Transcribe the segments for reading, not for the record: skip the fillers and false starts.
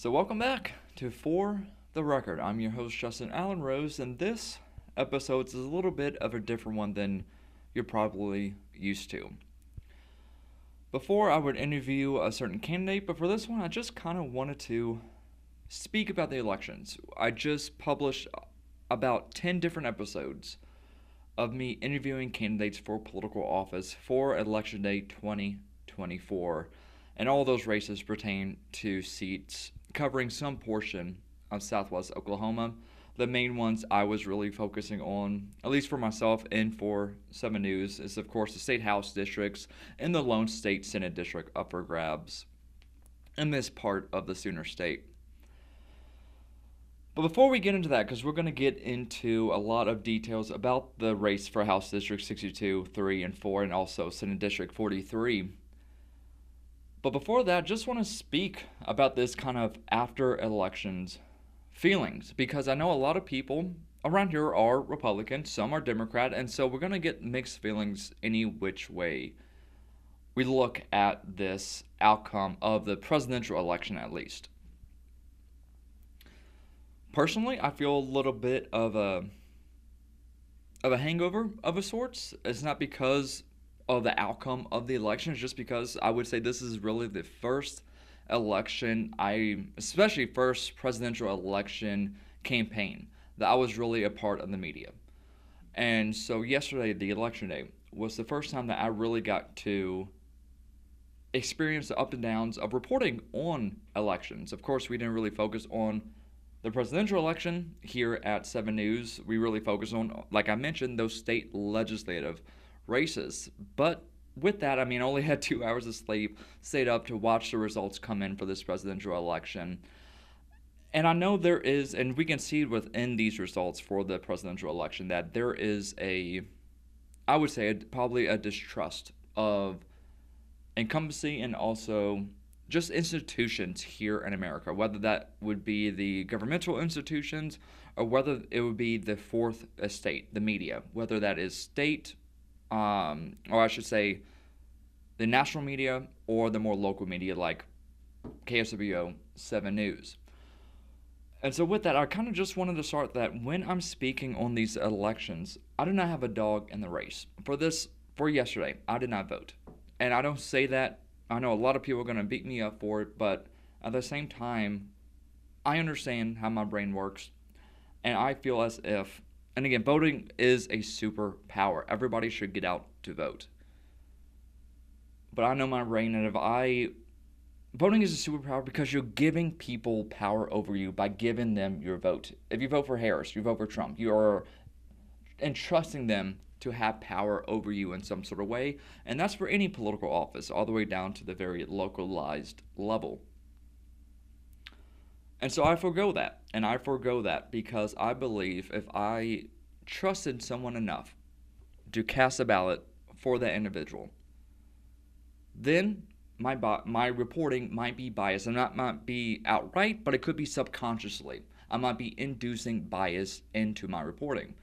So welcome back to For the Record. I'm your host Justin Allen Rose, and this episode is a little bit of a different one than you're probably used to. Before I would interview a certain candidate, but for this one I just kind of wanted to speak about the elections. I just published about 10 different episodes of me interviewing candidates for political office for Election Day 2024, and all those races pertain to seats covering some portion of southwest Oklahoma. The main ones I was really focusing on, at least for myself and for 7 News, is of course the state house districts and the lone state senate district up for grabs in this part of the Sooner State. But before we get into that, because we're going to get into a lot of details about the race for House District 62, 3, and 4, and also Senate District 43. But before that, just want to speak about this kind of after elections feelings, because I know a lot of people around here are Republican, some are Democrat, and so we're going to get mixed feelings any which way we look at this outcome of the presidential election, at least. Personally, I feel a little bit of a hangover of a sorts. It's not because of the outcome of the election, it's just because I would say this is really the first election especially first presidential election campaign that I was really a part of the media. And so yesterday, the election day, was the first time that I really got to experience the ups and downs of reporting on elections. Of course, we didn't really focus on the presidential election here at 7 News. We really focus on, like I mentioned, those state legislative races. But with that, I only had 2 hours of sleep, stayed up to watch the results come in for this presidential election. And I know there is, and we can see within these results for the presidential election, that there is I would say, probably a distrust of incumbency and also just institutions here in America, whether that would be the governmental institutions or whether it would be the fourth estate, the media, whether that is state, or I should say the national media or the more local media like KSWO, 7 News. And so with that, I kind of just wanted to start that when I'm speaking on these elections, I do not have a dog in the race. For yesterday, I did not vote. And I don't say that, I know a lot of people are going to beat me up for it, but at the same time, I understand how my brain works. And I feel as if, and again, voting is a superpower. Everybody should get out to vote. But I know my brain, and voting is a superpower because you're giving people power over you by giving them your vote. If you vote for Harris, you vote for Trump, you are entrusting them to have power over you in some sort of way, and that's for any political office, all the way down to the very localized level. And so I forgo that because I believe if I trusted someone enough to cast a ballot for that individual, then my reporting might be biased. And that might be outright, but it could be subconsciously. I might be inducing bias into my reporting.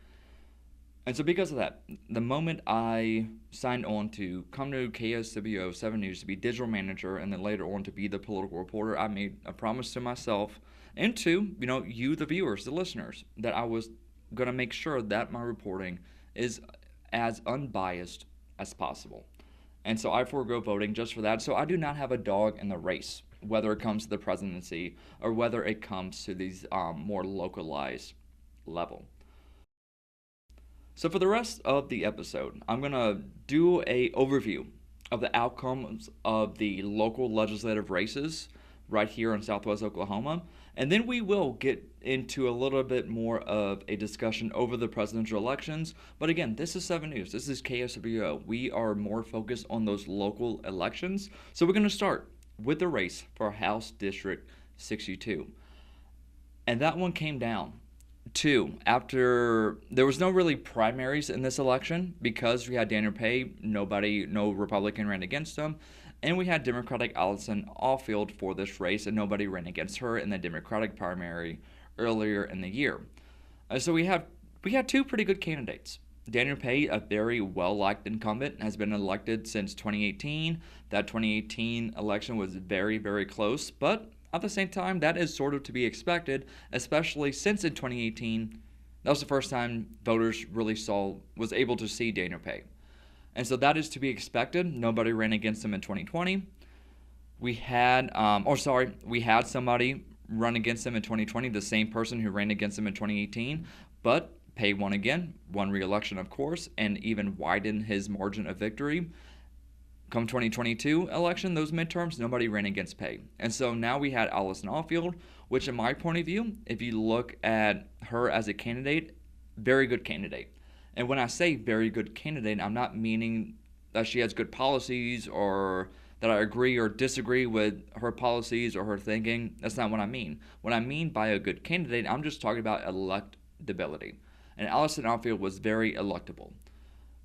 And so because of that, the moment I signed on to come to KSWO 7 News to be digital manager and then later on to be the political reporter, I made a promise to myself and to, you, the viewers, the listeners, that I was going to make sure that my reporting is as unbiased as possible. And so I forego voting just for that. So I do not have a dog in the race, whether it comes to the presidency or whether it comes to these more localized level. So for the rest of the episode, I'm going to do a overview of the outcomes of the local legislative races right here in southwest Oklahoma. And then we will get into a little bit more of a discussion over the presidential elections. But again, this is 7 News. This is KSWO. We are more focused on those local elections. So we're going to start with the race for House District 62. And that one came down after there was no really primaries in this election because we had Daniel Pay, no Republican ran against him, and we had Democratic Allison Allfield for this race, and nobody ran against her in the Democratic primary earlier in the year. So we had 2 pretty good candidates. Daniel Pay, a very well-liked incumbent, has been elected since 2018. That 2018 election was very, very close, but at the same time, that is sort of to be expected, especially since in 2018, that was the first time voters really was able to see Daniel Pay. And so that is to be expected. Nobody ran against him in 2020. We had somebody run against him in 2020, the same person who ran against him in 2018, but Pay won again, won re-election, of course, and even widened his margin of victory. Come 2022 election, those midterms, nobody ran against Pay. And so now we had Allison Oldfield, which in my point of view, if you look at her as a candidate, very good candidate. And when I say very good candidate, I'm not meaning that she has good policies or that I agree or disagree with her policies or her thinking. That's not what I mean. What I mean by a good candidate, I'm just talking about electability. And Allison Oldfield was very electable.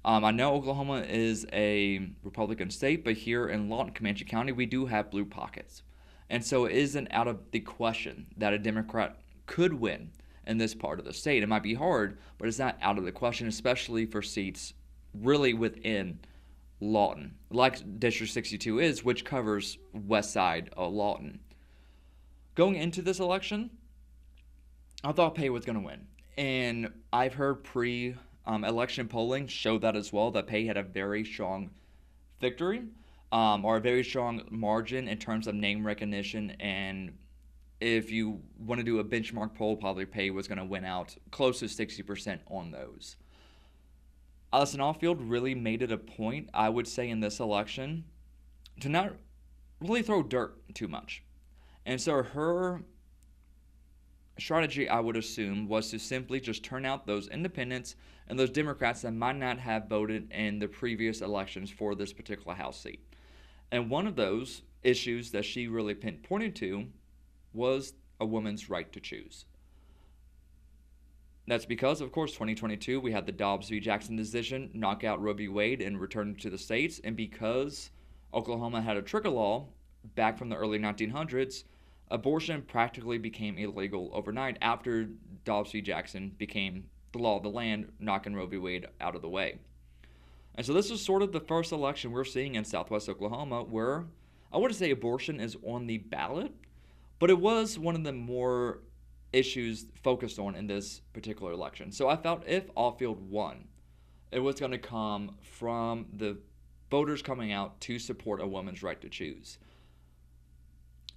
I know Oklahoma is a Republican state, but here in Lawton, Comanche County, we do have blue pockets. And so it isn't out of the question that a Democrat could win in this part of the state. It might be hard, but it's not out of the question, especially for seats really within Lawton, like District 62 is, which covers west side of Lawton. Going into this election, I thought Pay was going to win. And I've heard election polling show that as well, that Pay had a very strong victory or a very strong margin in terms of name recognition. And if you want to do a benchmark poll, probably Pay was going to win out close to 60% on those. Allison Oldfield really made it a point, I would say, in this election to not really throw dirt too much. And so her strategy, I would assume, was to simply just turn out those independents and those Democrats that might not have voted in the previous elections for this particular House seat. And one of those issues that she really pinpointed to was a woman's right to choose. That's because, of course, 2022, we had the Dobbs v. Jackson decision knock out Roe v. Wade and return to the states. And because Oklahoma had a trigger law back from the early 1900s, abortion practically became illegal overnight after Dobbs v. Jackson became the law of the land, knocking Roe v. Wade out of the way. And so this is sort of the first election we're seeing in southwest Oklahoma where I wouldn't say abortion is on the ballot, but it was one of the more issues focused on in this particular election. So I felt if Oldfield won, it was going to come from the voters coming out to support a woman's right to choose.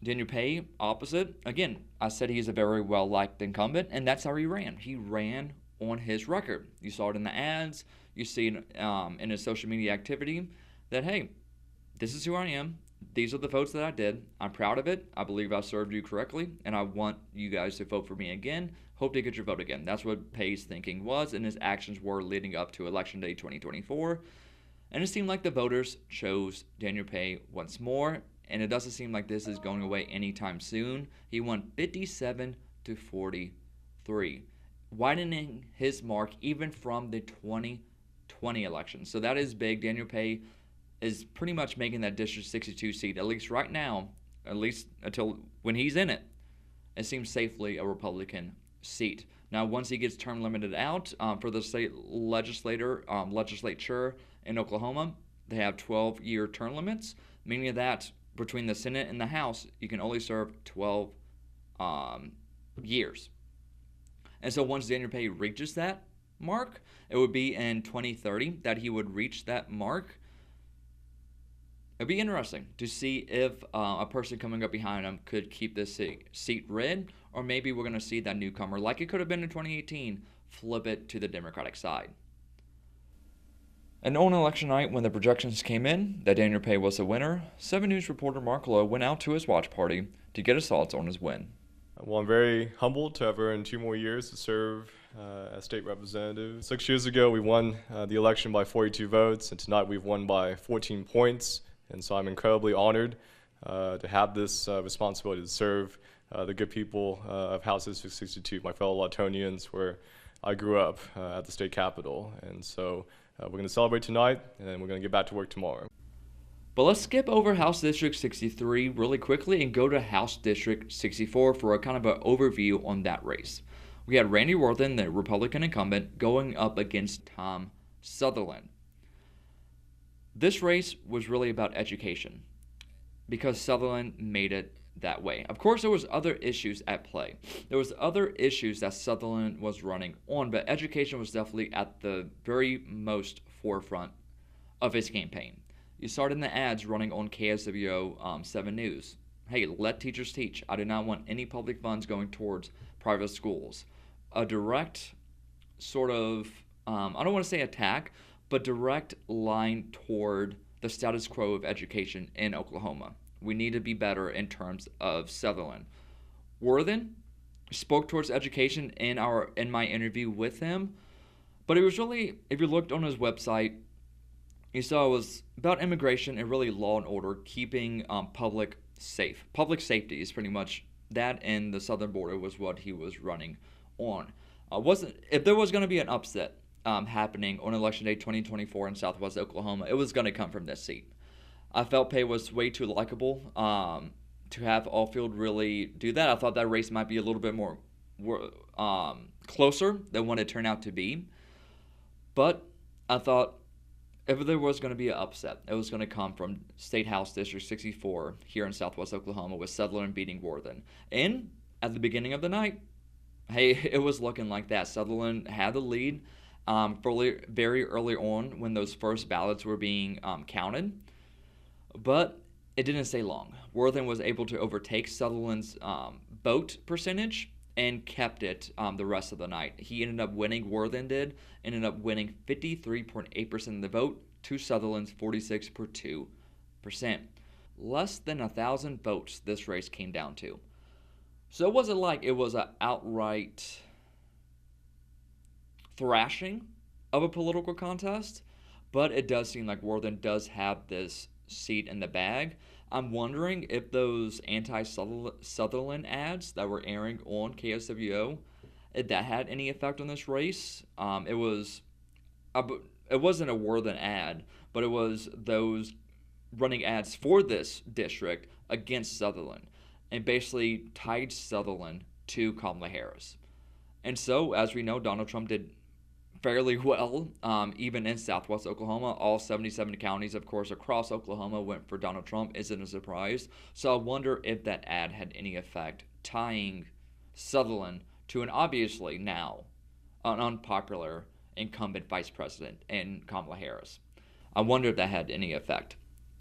Daniel Pay, opposite. Again, I said he's a very well-liked incumbent, and that's how he ran. He ran on his record. You saw it in the ads. You see it in his social media activity that, hey, this is who I am. These are the votes that I did. I'm proud of it. I believe I served you correctly, and I want you guys to vote for me again. Hope to get your vote again. That's what Pay's thinking was, and his actions were leading up to Election Day 2024. And it seemed like the voters chose Daniel Pay once more, and it doesn't seem like this is going away anytime soon. He won 57-43, widening his mark even from the 2020 election. So that is big. Daniel Pay is pretty much making that District 62 seat, at least right now, at least until when he's in it, it seems safely a Republican seat. Now, once he gets term limited out for the state legislature in Oklahoma, they have 12-year term limits, meaning that between the Senate and the House, you can only serve 12 years. And so once Daniel Pay reaches that mark, it would be in 2030 that he would reach that mark. It'd be interesting to see if a person coming up behind him could keep this seat red, or maybe we're going to see that newcomer, like it could have been in 2018, flip it to the Democratic side. And on election night, when the projections came in that Daniel Pay was the winner, 7 News reporter Mark Lowe went out to his watch party to get his thoughts on his win. Well, I'm very humbled to have earned 2 more years to serve as state representative. 6 years ago, we won the election by 42 votes, and tonight we've won by 14 points. And so I'm incredibly honored to have this responsibility to serve the good people of House District 62, my fellow Lawtonians, where I grew up at the state capitol. And so we're going to celebrate tonight, and then we're going to get back to work tomorrow. But let's skip over House District 63 really quickly and go to House District 64 for a kind of an overview on that race. We had Randy Worthen, the Republican incumbent, going up against Tom Sutherland. This race was really about education because Sutherland made it that way. Of course, there was other issues at play. There was other issues that Sutherland was running on, but education was definitely at the very most forefront of his campaign. You started in the ads running on KSWO 7 News. Hey, let teachers teach. I do not want any public funds going towards private schools. A direct sort of, I don't want to say attack, but direct line toward the status quo of education in Oklahoma. We need to be better in terms of Sutherland. Worthen spoke towards education in my interview with him, but it was really, if you looked on his website, you saw it was about immigration and really law and order, keeping public safe. Public safety is pretty much that, and the southern border was what he was running on. Wasn't If there was going to be an upset happening on election day 2024 in Southwest Oklahoma, it was going to come from this seat. I felt Pay was way too likable to have Allfield really do that. I thought that race might be a little bit more closer than what it turned out to be. But I thought if there was going to be an upset, it was going to come from State House District 64 here in Southwest Oklahoma with Sutherland beating Worthen. And at the beginning of the night, hey, it was looking like that. Sutherland had the lead very early on when those first ballots were being counted. But it didn't stay long. Worthen was able to overtake Sutherland's vote percentage and kept it the rest of the night. He ended up winning, Worthen ended up winning 53.8% of the vote to Sutherland's 46.2%. Less than 1,000 votes this race came down to. So it wasn't like it was an outright thrashing of a political contest, but it does seem like Worthen does have this seat in the bag. I'm wondering if those anti-Sutherland ads that were airing on KSWO, if that had any effect on this race. It wasn't a Worthen ad, but it was those running ads for this district against Sutherland, and basically tied Sutherland to Kamala Harris. And so, as we know, Donald Trump did fairly well, even in Southwest Oklahoma. All 77 counties, of course, across Oklahoma went for Donald Trump. Isn't a surprise. So I wonder if that ad had any effect tying Sutherland to an obviously now an unpopular incumbent vice president in Kamala Harris. I wonder if that had any effect.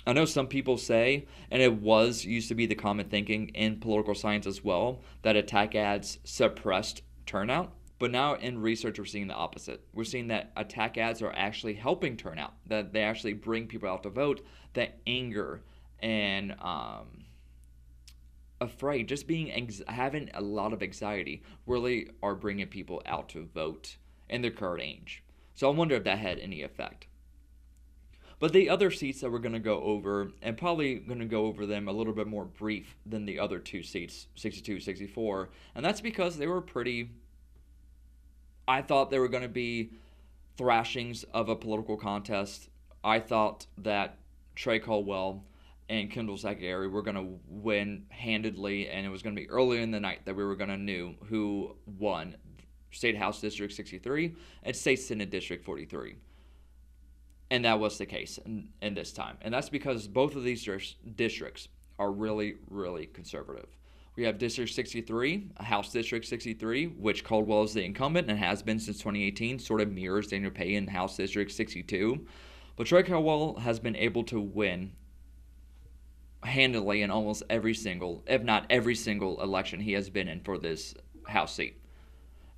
I know some people say, and it used to be the common thinking in political science as well, that attack ads suppressed turnout. But now in research, we're seeing the opposite. We're seeing that attack ads are actually helping turnout, that they actually bring people out to vote, that anger and afraid, just having a lot of anxiety, really are bringing people out to vote in their current age. So I wonder if that had any effect. But the other seats that we're going to go over, and probably going to go over them a little bit more brief than the other two seats, 62, 64, and that's because they were I thought they were going to be thrashings of a political contest. I thought that Trey Caldwell and Kendall Zachary were going to win handedly, and it was going to be earlier in the night that we were going to know who won State House District 63 and State Senate District 43. And that was the case in this time. And that's because both of these districts are really, really conservative. We have District 63, House District 63, which Caldwell is the incumbent and has been since 2018, sort of mirrors Daniel Pay in House District 62. But Trey Caldwell has been able to win handily in almost every single, if not every single election he has been in for this House seat.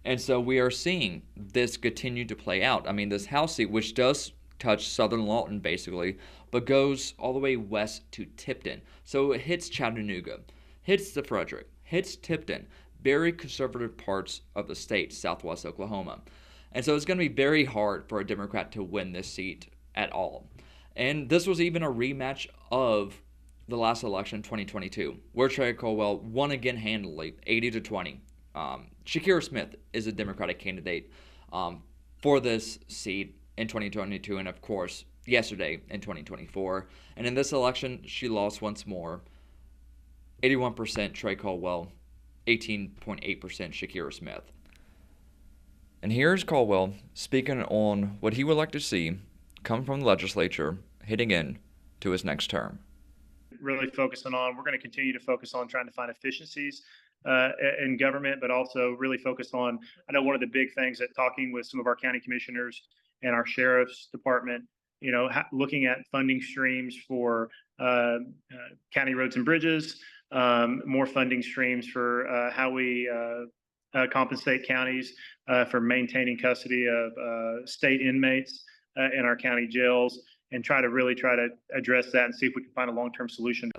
And so we are seeing this continue to play out. I mean, this House seat, which does touch southern Lawton basically, but goes all the way west to Tipton. So it hits Chattanooga, hits the Frederick, hits Tipton, very conservative parts of the state, southwest Oklahoma. And so it's going to be very hard for a Democrat to win this seat at all. And this was even a rematch of the last election, 2022, where Trey Caldwell won again handily, 80-20. Shakira Smith is a Democratic candidate for this seat in 2022, and of course, yesterday in 2024. And in this election, she lost once more. 81% Trey Caldwell, 18.8% Shakira Smith. And here's Caldwell speaking on what he would like to see come from the legislature heading in to his next term. really focusing on. We're going to continue to focus on trying to find efficiencies in government, but also really focus on. I know one of the big things that talking with some of our county commissioners and our sheriff's department, looking at funding streams for county roads and bridges, more funding streams for how we compensate counties for maintaining custody of state inmates in our county jails, and try to address that and see if we can find a long-term solution.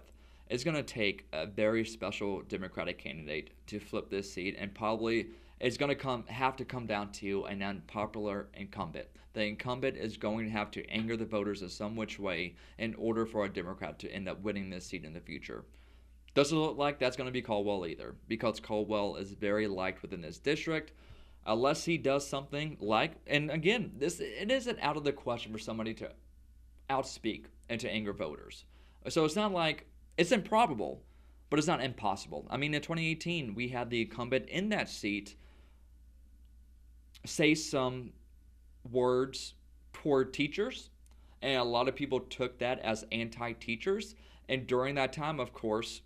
It's going to take a very special Democratic candidate to flip this seat, and probably it's going to have to come down to an unpopular incumbent. The incumbent is going to have to anger the voters in some which way in order for a Democrat to end up winning this seat in the future. Doesn't look like that's going to be Caldwell either, because Caldwell is very liked within this district. Unless he does something like, and again, it isn't out of the question for somebody to outspeak and to anger voters. So it's not like it's improbable, but it's not impossible. I mean, in 2018, we had the incumbent in that seat say some words toward teachers, and a lot of people took that as anti-teachers. And during that time, of course,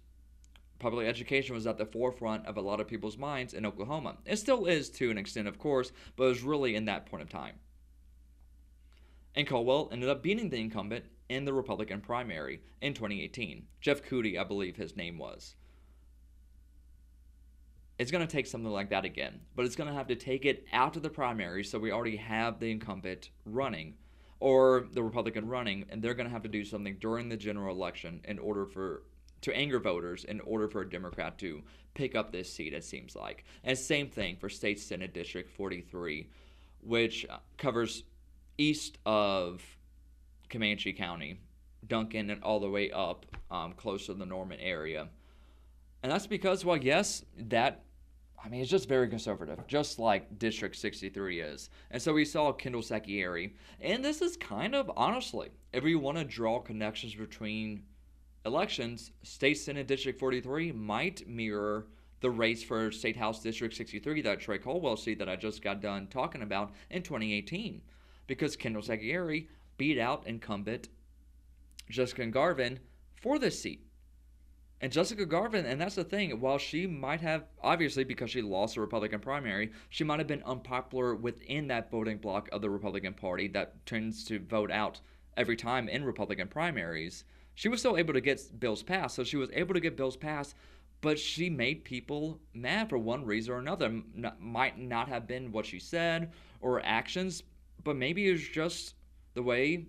public education was at the forefront of a lot of people's minds in Oklahoma. It still is to an extent, of course, but it was really in that point of time. And Caldwell ended up beating the incumbent in the Republican primary in 2018. Jeff Cootie, I believe his name was. It's going to take something like that again, but it's going to have to take it out of the primary, so we already have the incumbent running, or the Republican running, and they're going to have to do something during the general election in order to anger voters, in order for a Democrat to pick up this seat, it seems like. And same thing for State Senate District 43, which covers east of Comanche County, Duncan, and all the way up close to the Norman area. And that's because, well, yes, it's just very conservative, just like District 63 is. And so we saw Kendall Secchieri. And this is kind of, honestly, if we want to draw connections between elections, State Senate District 43 might mirror the race for State House District 63, that Trey Caldwell seat that I just got done talking about in 2018. Because Kendall Secchieri beat out incumbent Jessica Garvin for this seat. And Jessica Garvin, and that's the thing, while she might have, obviously because she lost the Republican primary, she might have been unpopular within that voting bloc of the Republican Party that tends to vote out every time in Republican primaries. She was still able to get bills passed, so she was able to get bills passed, but she made people mad for one reason or another. Might not have been what she said or actions, but maybe it was just the way,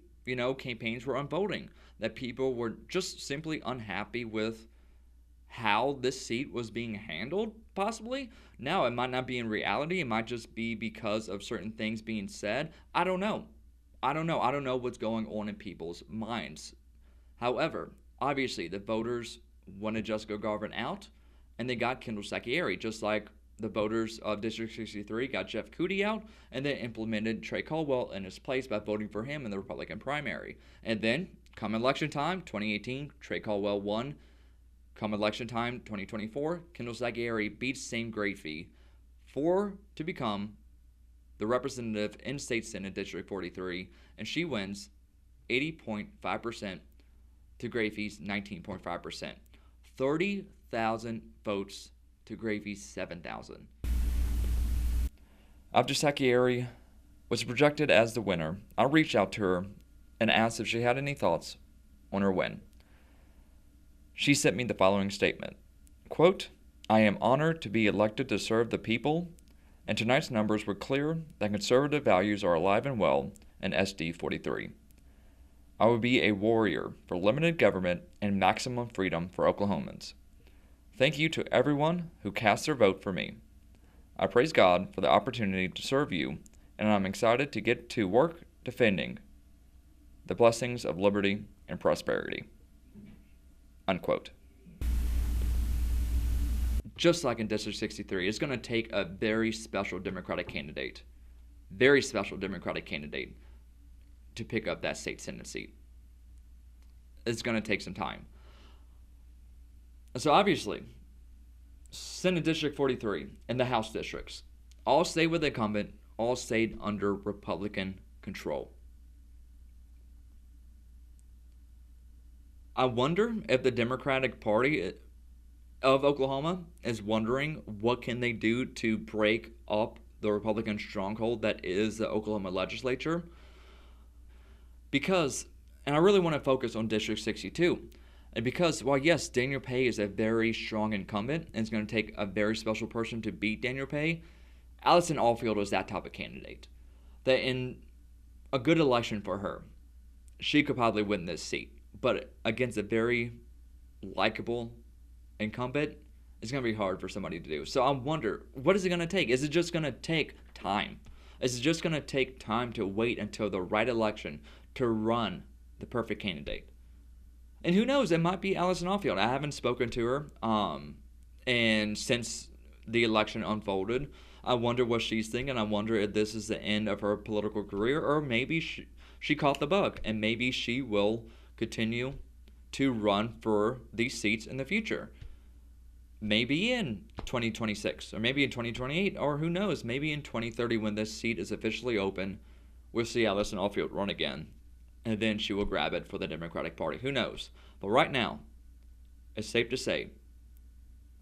campaigns were unfolding, that people were just simply unhappy with how this seat was being handled, possibly. Now, it might not be in reality. It might just be because of certain things being said. I don't know. I don't know what's going on in people's minds. However, obviously, the voters wanted Jessica Garvin out, and they got Kendall Secchieri, just like the voters of District 63 got Jeff Cootie out, and then implemented Trey Caldwell in his place by voting for him in the Republican primary. And then, come election time, 2018, Trey Caldwell won. Come election time, 2024, Kendall Secchieri beats Sam Grafey to become the representative in State Senate District 43, and she wins 80.5% to Grafey's 19.5%. 30,000 votes to Grafey's 7,000. After Secchieri was projected as the winner, I reached out to her and asked if she had any thoughts on her win. She sent me the following statement. Quote, I am honored to be elected to serve the people, and tonight's numbers were clear that conservative values are alive and well in SD 43. I will be a warrior for limited government and maximum freedom for Oklahomans. Thank you to everyone who cast their vote for me. I praise God for the opportunity to serve you, and I'm excited to get to work defending the blessings of liberty and prosperity. Unquote. Just like in District 63, it's going to take a very special Democratic candidate to pick up that state Senate seat. It's going to take some time. So obviously, Senate District 43 and the House districts all stayed with the incumbent, all stayed under Republican control. I wonder if the Democratic Party of Oklahoma is wondering what can they do to break up the Republican stronghold that is the Oklahoma legislature. Because, and I really want to focus on District 62, and because, while yes, Daniel Pay is a very strong incumbent and it's going to take a very special person to beat Daniel Pay, Allison Allfield is that type of candidate. That in a good election for her, she could probably win this seat. But against a very likable incumbent, it's going to be hard for somebody to do. So I wonder, what is it going to take? Is it just going to take time? Is it just going to take time to wait until the right election to run the perfect candidate? And who knows, it might be Allison Allfield. I haven't spoken to her. And since the election unfolded, I wonder what she's thinking. I wonder if this is the end of her political career, or maybe she caught the bug, and maybe she will continue to run for these seats in the future. Maybe in 2026, or maybe in 2028, or who knows, maybe in 2030 when this seat is officially open, we'll see Allison Allfield run again, and then she will grab it for the Democratic Party. Who knows? But right now, it's safe to say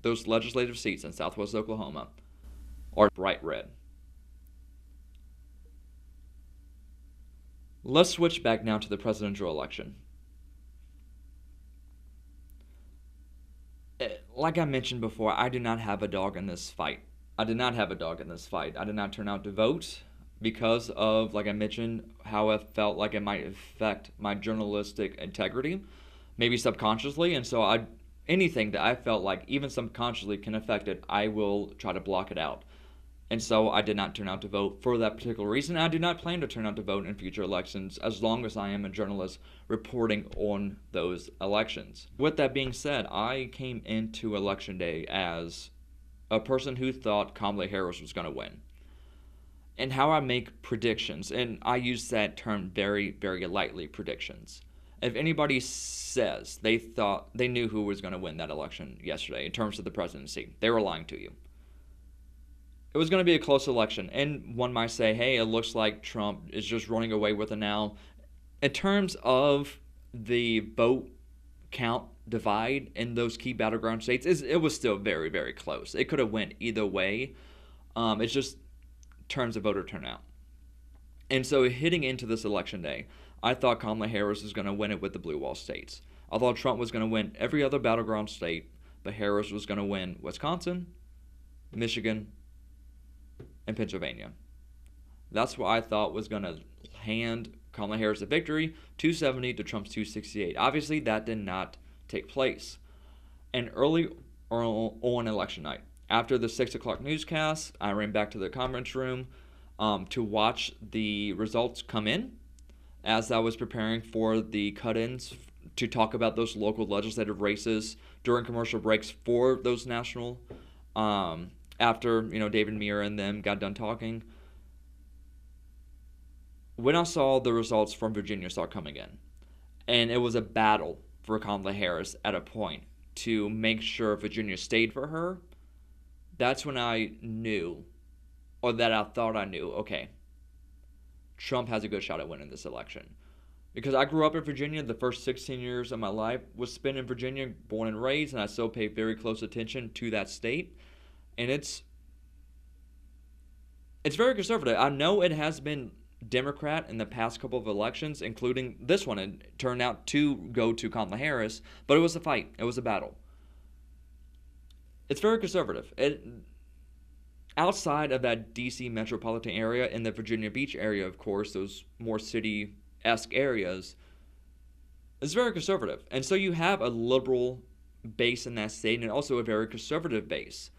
those legislative seats in southwest Oklahoma are bright red. Let's switch back now to the presidential election. Like I mentioned before, I do not have a dog in this fight. I did not have a dog in this fight. I did not turn out to vote because of, like I mentioned, how I felt like it might affect my journalistic integrity, maybe subconsciously. And so anything that I felt like even subconsciously can affect it, I will try to block it out. And so I did not turn out to vote for that particular reason. I do not plan to turn out to vote in future elections as long as I am a journalist reporting on those elections. With that being said, I came into Election Day as a person who thought Kamala Harris was going to win. And how I make predictions, and I use that term very, very lightly, predictions. If anybody says they knew who was going to win that election yesterday in terms of the presidency, they were lying to you. It was going to be a close election, and one might say, hey, it looks like Trump is just running away with it now. In terms of the vote count divide in those key battleground states, it was still very, very close. It could have went either way. It's just terms of voter turnout. And so hitting into this election day, I thought Kamala Harris was going to win it with the blue wall states. I thought Trump was going to win every other battleground state, but Harris was going to win Wisconsin, Michigan, and Pennsylvania. That's what I thought was going to hand Kamala Harris a victory, 270 to Trump's 268. Obviously, that did not take place. And early on election night, after the 6 o'clock newscast, I ran back to the conference room to watch the results come in as I was preparing for the cut-ins to talk about those local legislative races during commercial breaks for those national after David Muir and them got done talking. When I saw the results from Virginia start coming in, and it was a battle for Kamala Harris at a point to make sure Virginia stayed for her, that's when I knew, or that I thought I knew, okay, Trump has a good shot at winning this election. Because I grew up in Virginia, the first 16 years of my life was spent in Virginia, born and raised, and I still pay very close attention to that state. And it's very conservative. I know it has been Democrat in the past couple of elections, including this one. It turned out to go to Kamala Harris, but it was a fight. It was a battle. It's very conservative. Outside of that D.C. metropolitan area and the Virginia Beach area, of course, those more city-esque areas, it's very conservative. And so you have a liberal base in that state and also a very conservative base.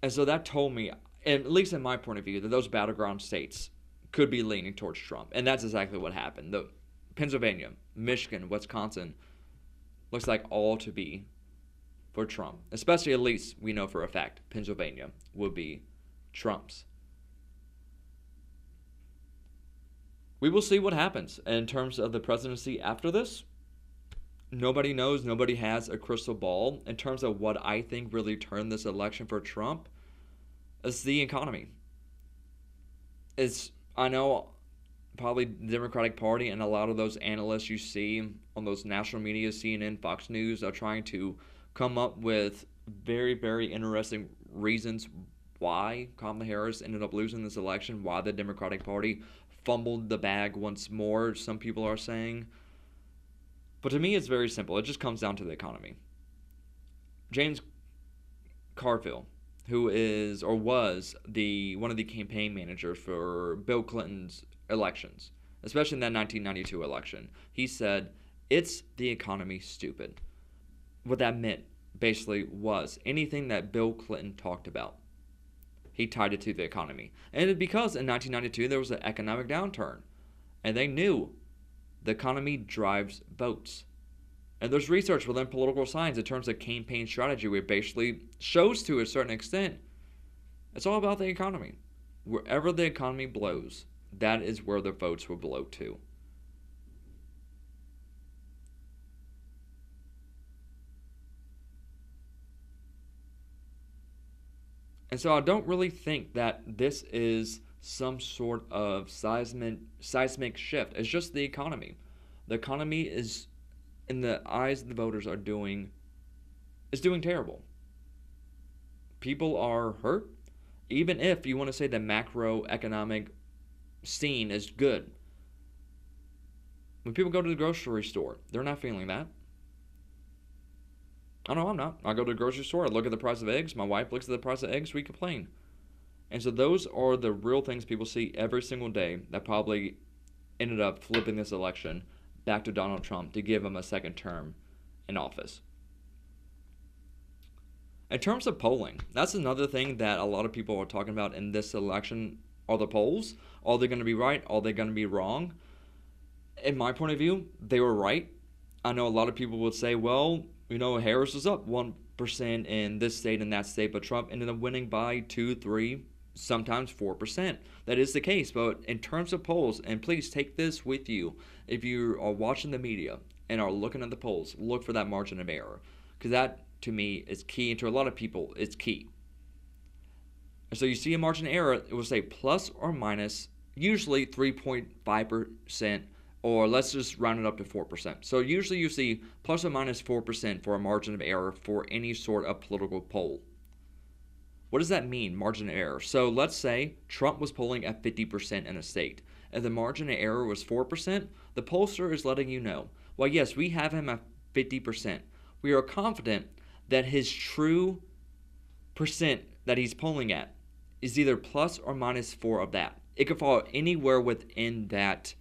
And so that told me, at least in my point of view, that those battleground states could be leaning towards Trump. And that's exactly what happened. The Pennsylvania, Michigan, Wisconsin looks like all to be for Trump. Especially, at least we know for a fact, Pennsylvania will be Trump's. We will see what happens in terms of the presidency after this. Nobody knows. Nobody has a crystal ball. In terms of what I think really turned this election for Trump, is the economy. I know probably the Democratic Party and a lot of those analysts you see on those national media, CNN, Fox News, are trying to come up with very, very interesting reasons why Kamala Harris ended up losing this election, why the Democratic Party fumbled the bag once more, some people are saying. But to me, it's very simple. It just comes down to the economy. James Carville, who is or was one of the campaign managers for Bill Clinton's elections, especially in that 1992 election, he said, "It's the economy, stupid." What that meant basically was anything that Bill Clinton talked about, he tied it to the economy. And it's because in 1992 there was an economic downturn, and they knew the economy drives votes. And there's research within political science in terms of campaign strategy where it basically shows to a certain extent it's all about the economy. Wherever the economy blows, that is where the votes will blow to. And so I don't really think that this is some sort of seismic shift. It's just the economy. The economy is, in the eyes of the voters, is doing terrible. People are hurt. Even if you want to say the macroeconomic scene is good. When people go to the grocery store, they're not feeling that. I know I'm not. I go to the grocery store, I look at the price of eggs, my wife looks at the price of eggs, we complain. And so those are the real things people see every single day that probably ended up flipping this election back to Donald Trump to give him a second term in office. In terms of polling, that's another thing that a lot of people are talking about in this election are the polls. Are they going to be right? Are they going to be wrong? In my point of view, they were right. I know a lot of people would say, well, Harris was up 1% in this state and that state, but Trump ended up winning by 2, 3, sometimes 4%. That is the case. But in terms of polls, and please take this with you, if you are watching the media and are looking at the polls, look for that margin of error. Because that, to me, is key, and to a lot of people, it's key. And so you see a margin of error, it will say plus or minus, usually 3.5%, or let's just round it up to 4%. So usually you see plus or minus 4% for a margin of error for any sort of political poll. What does that mean, margin of error? So let's say Trump was polling at 50% in a state, and the margin of error was 4%. The pollster is letting you know, well, yes, we have him at 50%. We are confident that his true percent that he's polling at is either plus or minus 4 of that. It could fall anywhere within that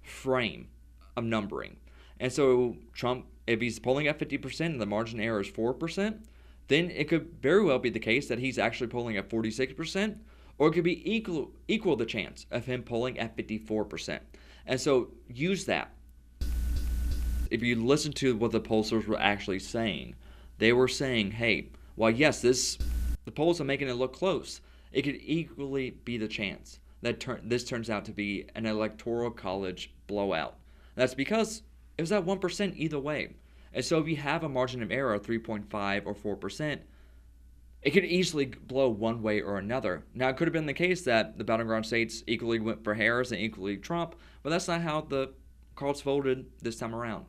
frame of numbering. And so Trump, if he's polling at 50% and the margin of error is 4%, then it could very well be the case that he's actually polling at 46%, or it could be equal the chance of him polling at 54%. And so use that. If you listen to what the pollsters were actually saying, they were saying, hey, well, yes, the polls are making it look close. It could equally be the chance that this turns out to be an electoral college blowout. That's because it was at 1% either way. And so if you have a margin of error of 3.5 or 4%, it could easily blow one way or another. Now, it could have been the case that the battleground states equally went for Harris and equally Trump, but that's not how the cards folded this time around.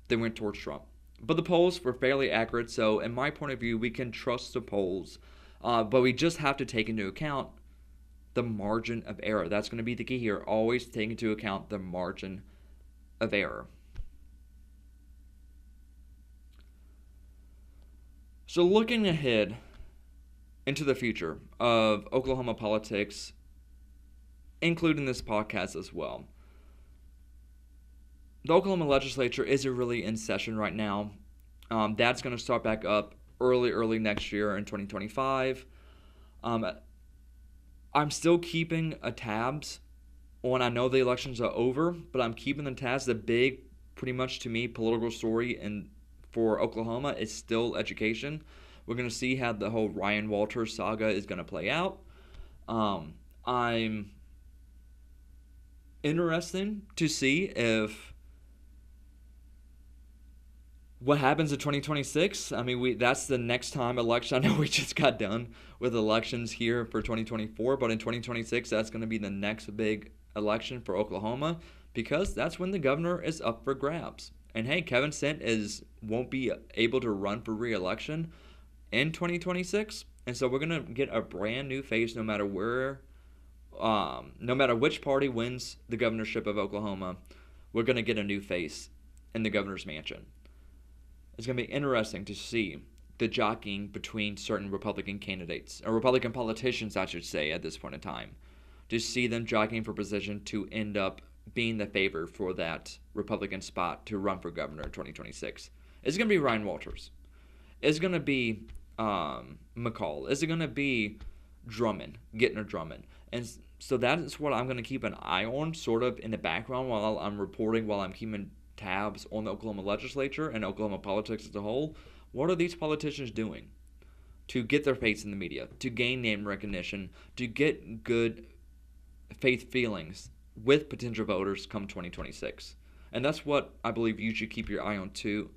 They went towards Trump. But the polls were fairly accurate, so in my point of view, we can trust the polls. But we just have to take into account the margin of error. That's going to be the key here. Always take into account the margin of error. So looking ahead into the future of Oklahoma politics, including this podcast as well, the Oklahoma legislature isn't really in session right now. That's going to start back up early next year in 2025. I'm still keeping tabs on, I know the elections are over, but I'm keeping the tabs. The big, pretty much to me, political story for Oklahoma is still education. We're going to see how the whole Ryan Walters saga is going to play out. I'm interested to see if what happens in 2026. I mean, that's the next time election. I know we just got done with elections here for 2024, but in 2026, that's going to be the next big election for Oklahoma because that's when the governor is up for grabs. And hey, Kevin Stitt won't be able to run for re-election in 2026, and so we're gonna get a brand new face no matter no matter which party wins the governorship of Oklahoma. We're gonna get a new face in the governor's mansion. It's gonna be interesting to see the jockeying between certain Republican candidates, or Republican politicians, I should say, at this point in time, to see them jockeying for position to end up being the favor for that Republican spot to run for governor in 2026. Is it going to be Ryan Walters? Is it going to be McCall? Is it going to be Drummond, Gittner Drummond? And so that is what I'm going to keep an eye on, sort of in the background while I'm reporting, while I'm keeping tabs on the Oklahoma legislature and Oklahoma politics as a whole. What are these politicians doing to get their face in the media, to gain name recognition, to get good faith feelings with potential voters come 2026? And that's what I believe you should keep your eye on too,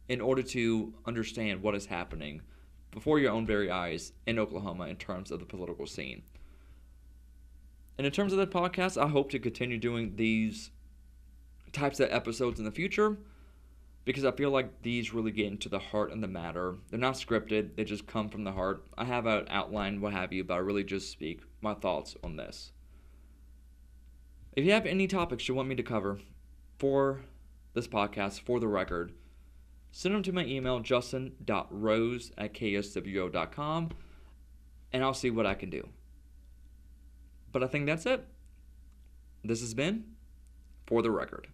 in order to understand what is happening before your own very eyes in Oklahoma in terms of the political scene. And in terms of the podcast, I hope to continue doing these types of episodes in the future because I feel like these really get into the heart and the matter. They're not scripted, they just come from the heart. I have an outline, what have you, but I really just speak my thoughts on this. If you have any topics you want me to cover for this podcast, for the record, send them to my email, justin.rose@kswo.com, and I'll see what I can do. But I think that's it. This has been For the Record.